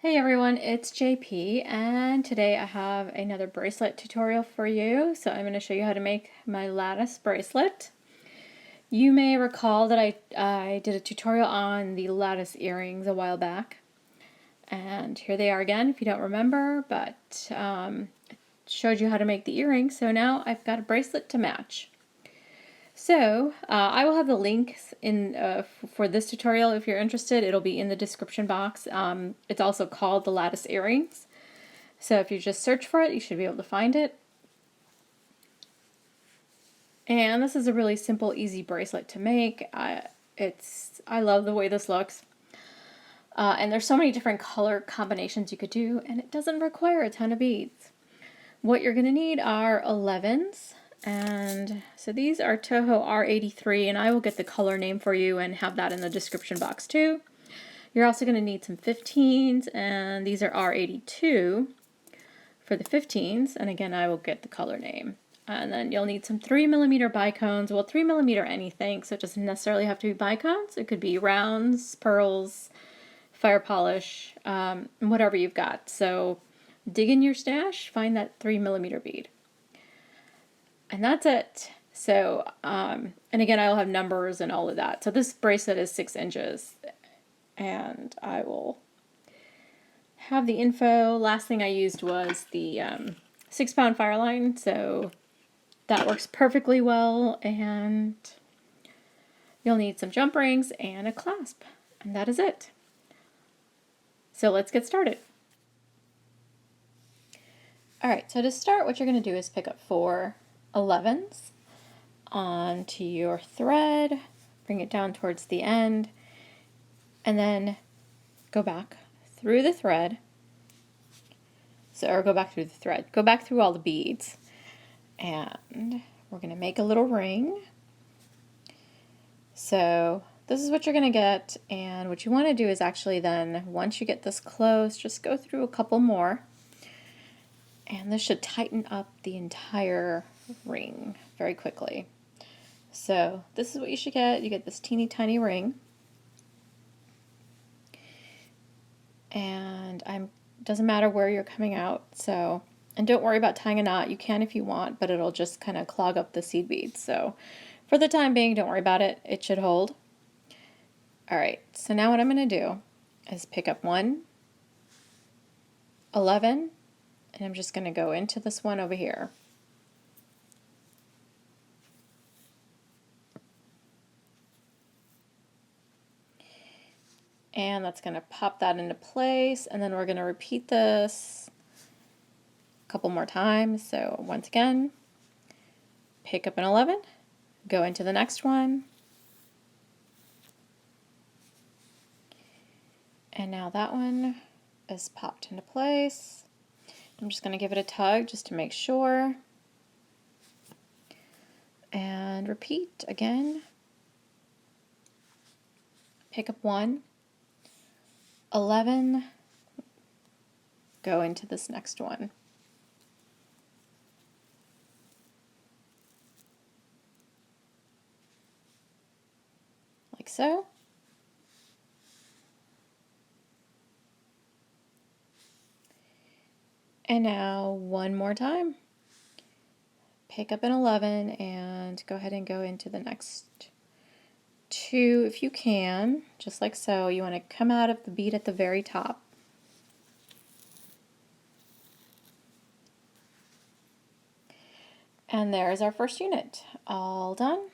Hey everyone, it's JP and today I have another bracelet tutorial for you. So I'm going to show you how to make my lattice bracelet. You may recall that I did a tutorial on the lattice earrings a while back. And here they are again if you don't remember, but showed you how to make the earrings. So now I've got a bracelet to match. So I will have the links in for this tutorial if you're interested. It'll be in the description box. It's also called the Lattice Earrings. So if you just search for it, you should be able to find it. And this is a really simple, easy bracelet to make. I love the way this looks. And there's so many different color combinations you could do, and it doesn't require a ton of beads. What you're going to need are 11s. And so these are Toho R83, and I will get the color name for you and have that in the description box too. You're also going to need some 15s, and these are R82 for the 15s, and again I will get the color name. And then you'll need some 3mm bicones, well 3mm anything, so it doesn't necessarily have to be bicones. It could be rounds, pearls, fire polish, whatever you've got. So dig in your stash, find that 3mm bead. And that's it. So, and again, I'll have numbers and all of that. So this bracelet is 6 inches. And I will have the info. Last thing I used was the 6-pound fireline. So that works perfectly well. And you'll need some jump rings and a clasp. And that is it. So let's get started. Alright, so to start, what you're going to do is pick up 4 11s onto your thread, bring it down towards the end, and then go back through the thread. Go back through all the beads, and we're going to make a little ring. So this is what you're going to get, and what you want to do is actually then, once you get this close, just go through a couple more, and this should tighten up the entire ring very quickly. So this is what you should get. You get this teeny tiny ring, and doesn't matter where you're coming out. So, and don't worry about tying a knot. You can if you want, but it'll just kind of clog up the seed beads. So for the time being, don't worry about it. It should hold. All right, so now what I'm going to do is pick up 1 11, and I'm just going to go into this one over here. And that's going to pop that into place, and then we're going to repeat this a couple more times. So once again, pick up an 11, go into the next one, and now that one is popped into place. I'm just going to give it a tug just to make sure, and repeat again. Pick up 1 11, go into this next one. Like so. And now one more time. Pick up an 11 and go ahead and go into the next 2 if you can, just like so. You want to come out of the bead at the very top. And there's our first unit, all done.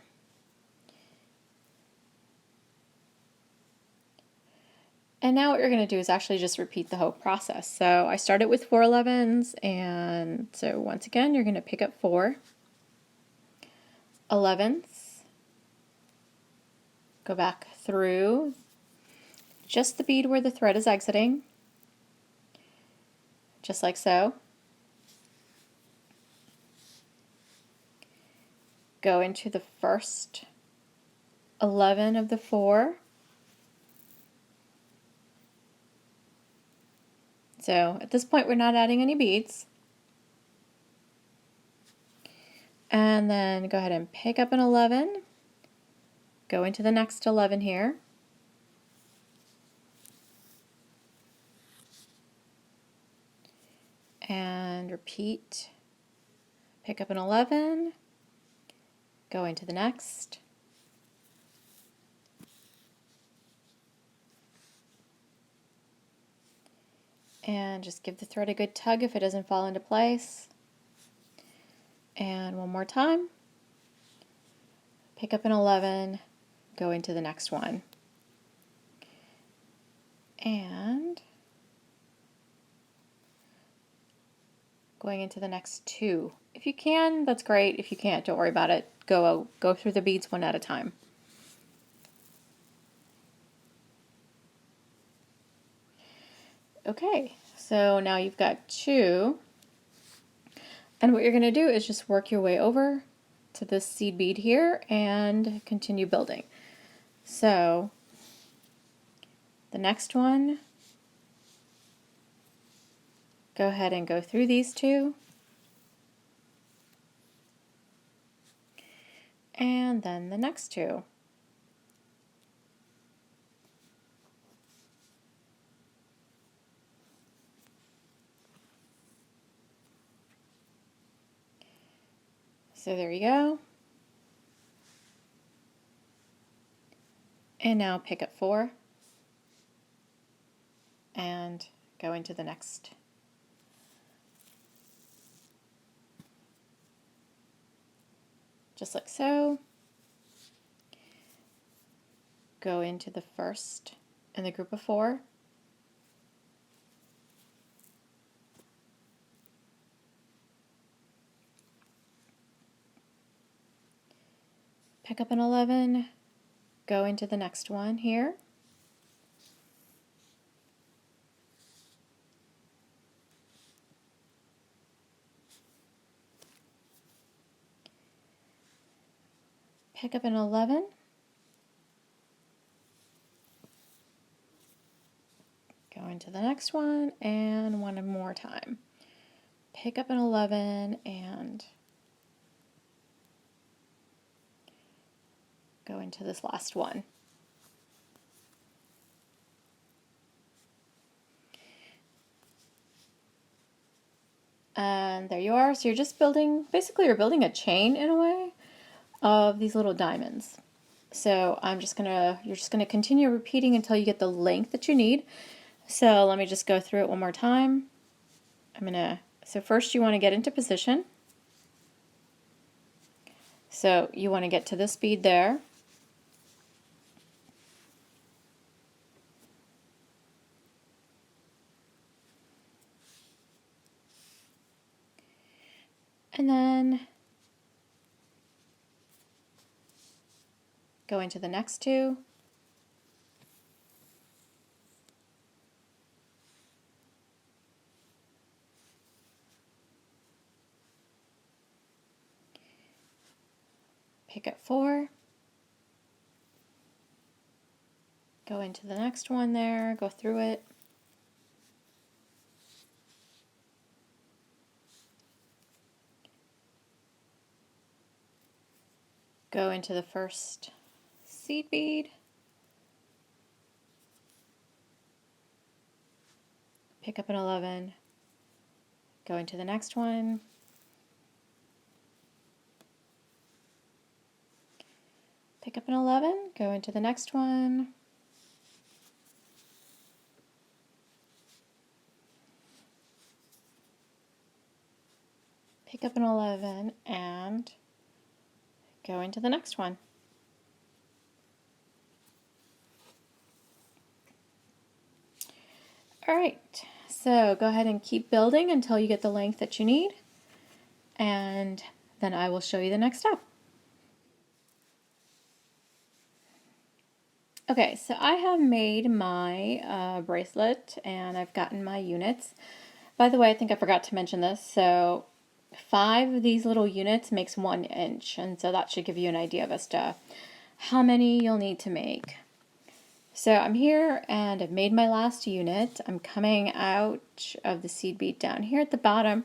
And now what you're going to do is actually just repeat the whole process. So I started with 4 11s, and so once again you're going to pick up 4 11s, go back through just the bead where the thread is exiting, just like so. Go into the first 11 of the 4. So at this point we're not adding any beads. And then go ahead and pick up an 11, go into the next 11 here, and repeat. Pick up an 11, go into the next, and just give the thread a good tug if it doesn't fall into place. And one more time, pick up an 11, go into the next one, and going into the next two. If you can, that's great. If you can't, don't worry about it. Go through the beads one at a time. Okay, so now you've got two. And what you're going to do is just work your way over to this seed bead here and continue building. So the next one, go ahead and go through these two. And then the next two. So there you go. And now pick up 4 and go into the next. Just like so. Go into the first in the group of 4. Pick up an 11, go into the next one here. Pick up an 11. Go into the next one, and one more time. Pick up an 11 and go into this last one. And there you are. So you're just building, basically you're building a chain in a way of these little diamonds. So you're just gonna continue repeating until you get the length that you need. So let me just go through it one more time. So first you want to get into position. So you want to get to this bead there. And then go into the next two. Pick up 4. Go into the next one there, go through it. Go into the first seed bead. Pick up an 11. Go into the next one. Pick up an 11. Go into the next one. Pick up an 11 and go into the next one. All right, so go ahead and keep building until you get the length that you need, and then I will show you the next step. Okay, so I have made my bracelet and I've gotten my units. By the way, I think I forgot to mention this, so 5 of these little units makes 1 inch, and so that should give you an idea of as to how many you'll need to make. So I'm here and I've made my last unit. I'm coming out of the seed bead down here at the bottom.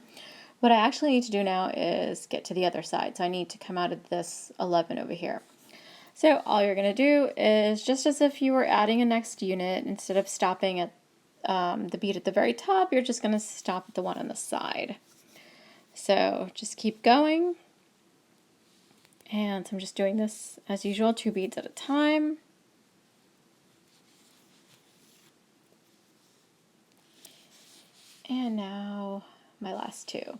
What I actually need to do now is get to the other side. So I need to come out of this 11 over here. So all you're going to do is, just as if you were adding a next unit, instead of stopping at the bead at the very top, you're just going to stop at the one on the side. So just keep going. And I'm just doing this as usual, 2 beads at a time. And now my last 2.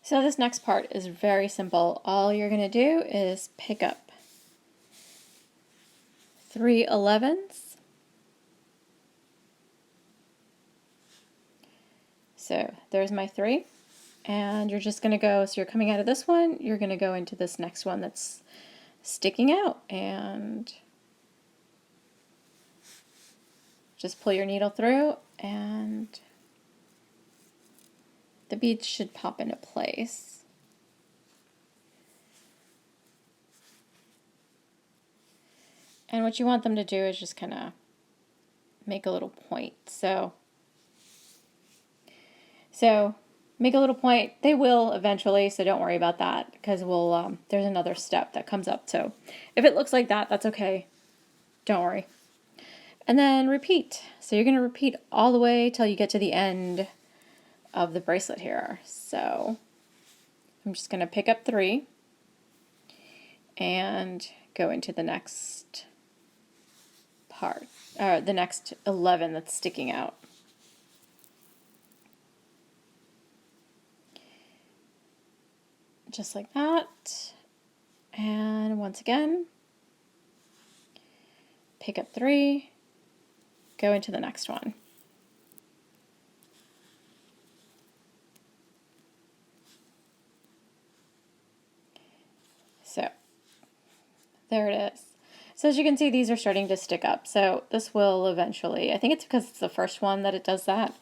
So this next part is very simple. All you're going to do is pick up 3 11s. So there's my 3. And you're just going to go, so you're coming out of this one, you're going to go into this next one that's sticking out, and just pull your needle through and the beads should pop into place. And what you want them to do is just kind of make a little point. So make a little point. They will eventually, so don't worry about that, because we'll there's another step that comes up. So if it looks like that, that's okay. Don't worry. And then repeat. So you're going to repeat all the way till you get to the end of the bracelet here. So I'm just going to pick up 3 and go into the next part, or the next 11 that's sticking out. Just like that. And once again, pick up 3, go into the next one. So there it is. So as you can see, these are starting to stick up. So this will eventually, I think it's because it's the first one that it does that,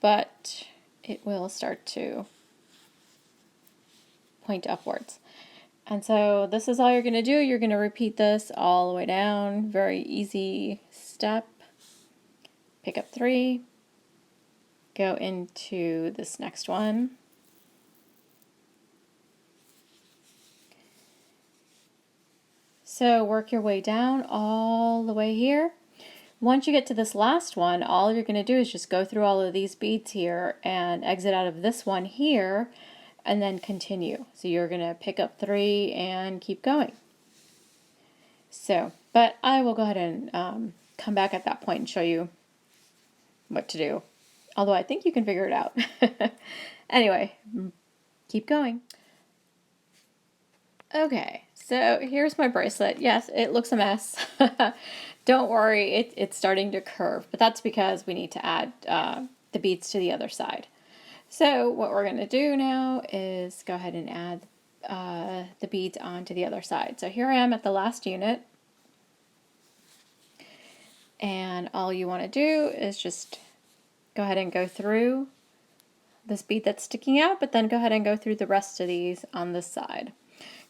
but it will start to point upwards. And so this is all you're going to do. You're going to repeat this all the way down. Very easy step. Pick up 3, go into this next one. So work your way down all the way here. Once you get to this last one, all you're going to do is just go through all of these beads here and exit out of this one here and then continue. So you're going to pick up 3 and keep going. So, but I will go ahead and come back at that point and show you what to do. Although I think you can figure it out. Anyway, keep going. Okay, so here's my bracelet. Yes, it looks a mess. Don't worry, it's starting to curve, but that's because we need to add the beads to the other side. So what we're going to do now is go ahead and add the beads onto the other side. So here I am at the last unit. And all you want to do is just go ahead and go through this bead that's sticking out, but then go ahead and go through the rest of these on this side,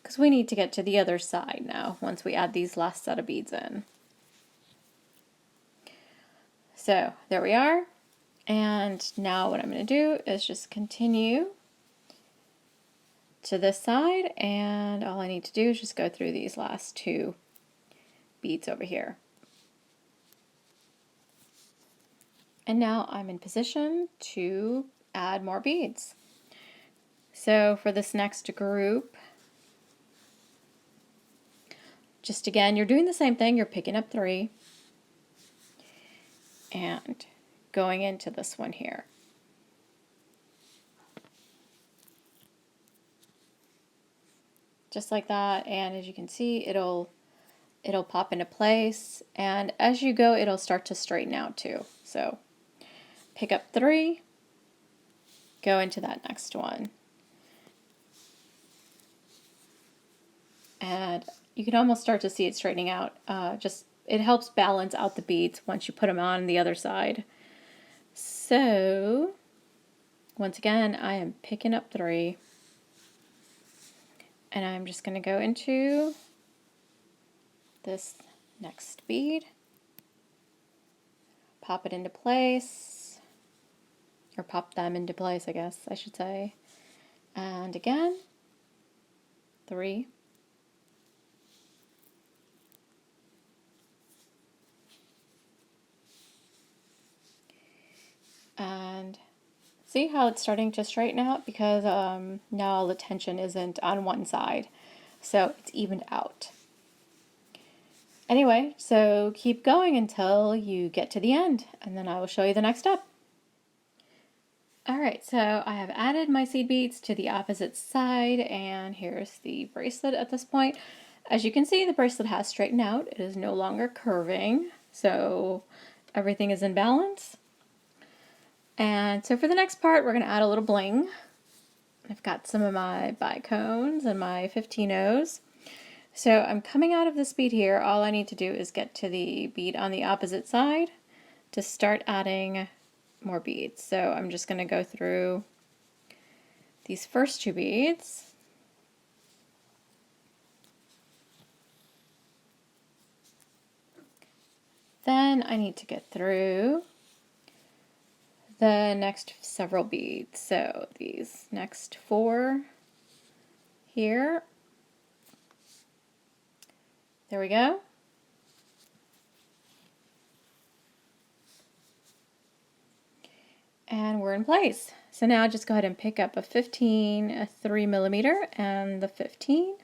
because we need to get to the other side now once we add these last set of beads in. So there we are. And now what I'm going to do is just continue to this side, and all I need to do is just go through these last 2 beads over here. And now I'm in position to add more beads. So for this next group, just again, you're doing the same thing. You're picking up 3 and going into this one here. Just like that, and as you can see, it'll pop into place, and as you go, it'll start to straighten out too. So pick up 3, go into that next one. And you can almost start to see it straightening out. Just it helps balance out the beads once you put them on the other side. So once again, I am picking up 3, and I'm just going to go into this next bead, pop it into place, or pop them into place, I guess I should say. And again, 3, See how it's starting to straighten out because now all the tension isn't on one side, so it's evened out. Anyway, so keep going until you get to the end, and then I will show you the next step. Alright, so I have added my seed beads to the opposite side, and here's the bracelet at this point. As you can see, the bracelet has straightened out. It is no longer curving, so everything is in balance. And so for the next part, we're going to add a little bling. I've got some of my bicones and my 15-0s. So I'm coming out of this bead here. All I need to do is get to the bead on the opposite side to start adding more beads. So I'm just going to go through these first two beads. Then I need to get through the next several beads. So these next 4 here. There we go. And we're in place. So now just go ahead and pick up a 15, a 3mm, and the 15.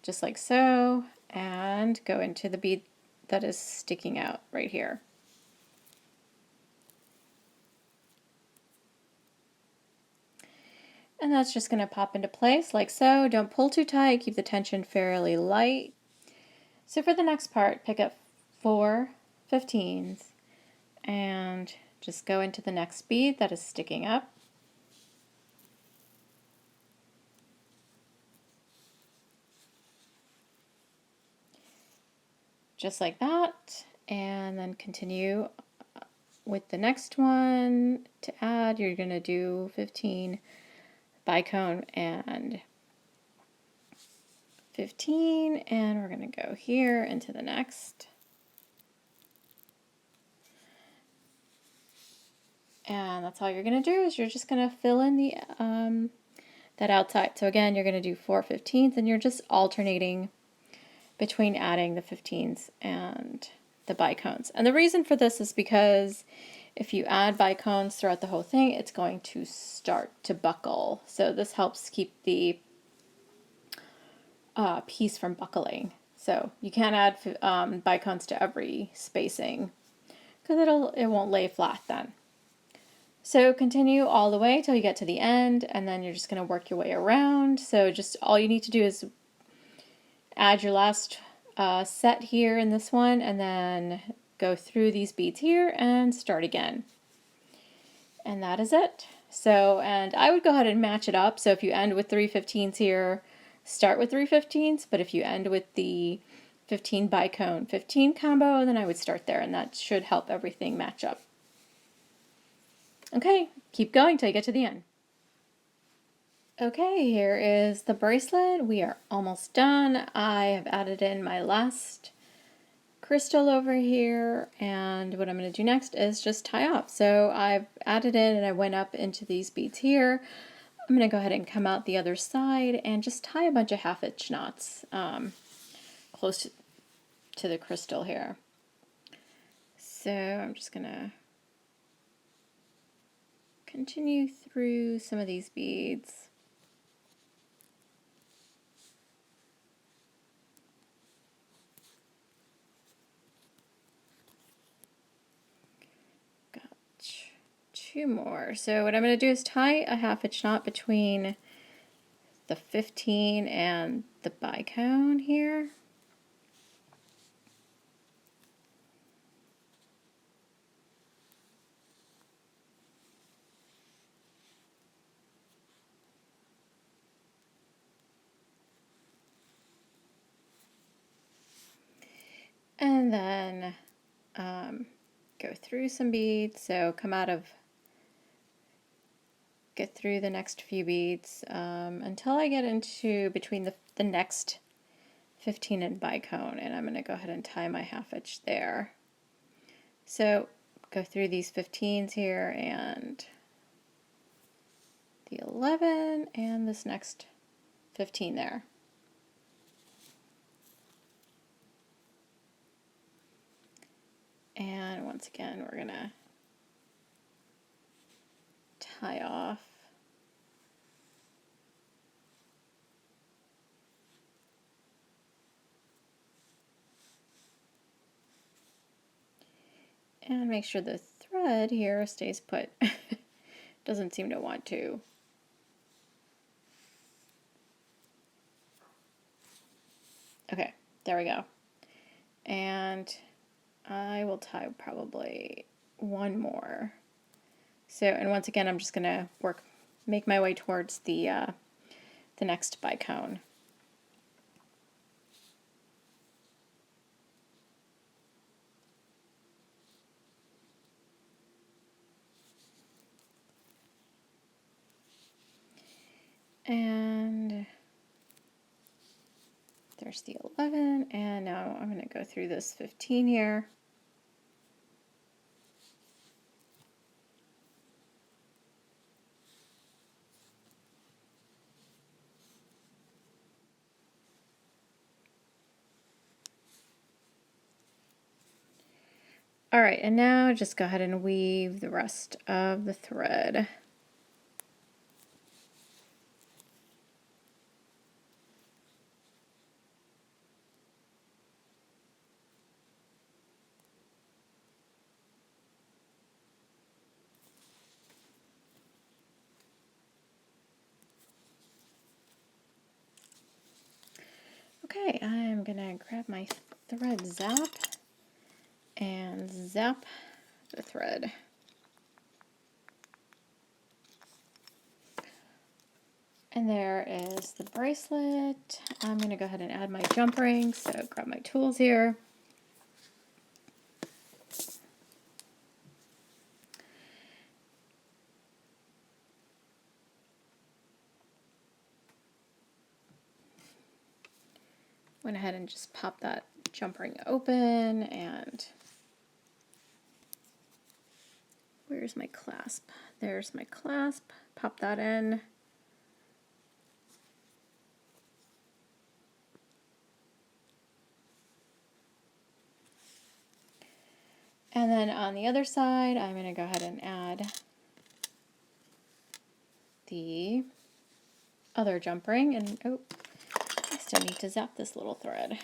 Just like so. And go into the bead that is sticking out right here. And that's just going to pop into place like so. Don't pull too tight, keep the tension fairly light. So for the next part, pick up 4 15s and just go into the next bead that is sticking up. Just like that, and then continue with the next one. To add, you're going to do 15 bicone and 15, and we're going to go here into the next. And that's all you're going to do is you're just going to fill in the that outside. So again, you're going to do 4 15s, and you're just alternating between adding the 15s and the bicones. And the reason for this is because if you add bicones throughout the whole thing, it's going to start to buckle. So this helps keep the piece from buckling. So you can't add bicones to every spacing because it won't lay flat then. So continue all the way till you get to the end, and then you're just going to work your way around. So just all you need to do is add your last set here in this one, and then go through these beads here and start again. And that is it. So, and I would go ahead and match it up. So if you end with 3 15s here, start with 3 15s, but if you end with the 15 bicone 15 combo, then I would start there, and that should help everything match up. Okay, keep going till you get to the end. Okay, here is the bracelet. We are almost done. I have added in my last crystal over here, and what I'm going to do next is just tie off. So I've added in and I went up into these beads here. I'm going to go ahead and come out the other side and just tie a bunch of half-inch knots close to the crystal here. So I'm just going to continue through some of these beads. Got 2 more. So what I'm going to do is tie a half-inch knot between the 15 and the bicone here. And then go through some beads. So get through the next few beads until I get into between the next 15 and bicone, and I'm going to go ahead and tie my half-inch there. So go through these 15s here and the 11 and this next 15 there. And once again, we're going to tie off. And make sure the thread here stays put. Doesn't seem to want to. Okay, there we go. And I will tie probably one more. So, and once again, I'm just gonna make my way towards the next bicone. And there's the 11, and now I'm going to go through this 15 here. All right, and now just go ahead and weave the rest of the thread. Okay, I'm gonna grab my thread zap and zap the thread. And there is the bracelet. I'm gonna go ahead and add my jump rings, so grab my tools here. Went ahead and just pop that jump ring open, and where's my clasp? There's my clasp. Pop that in. And then on the other side, I'm going to go ahead and add the other jump ring, and oh, I still need to zap this little thread.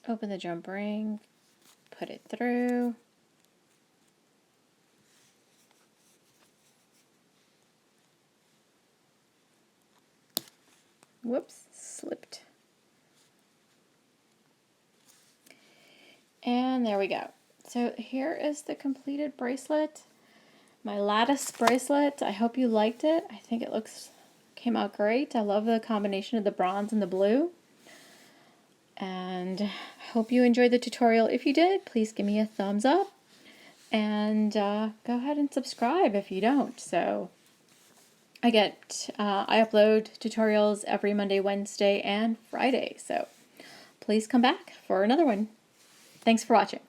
Open the jump ring, put it through. Whoops, slipped. And there we go. So here is the completed bracelet, my lattice bracelet. I hope you liked it. I think it came out great. I love the combination of the bronze and the blue. And I hope you enjoyed the tutorial. If you did, please give me a thumbs up, and go ahead and subscribe if you don't. So I upload tutorials every Monday, Wednesday, and Friday. So please come back for another one. Thanks for watching.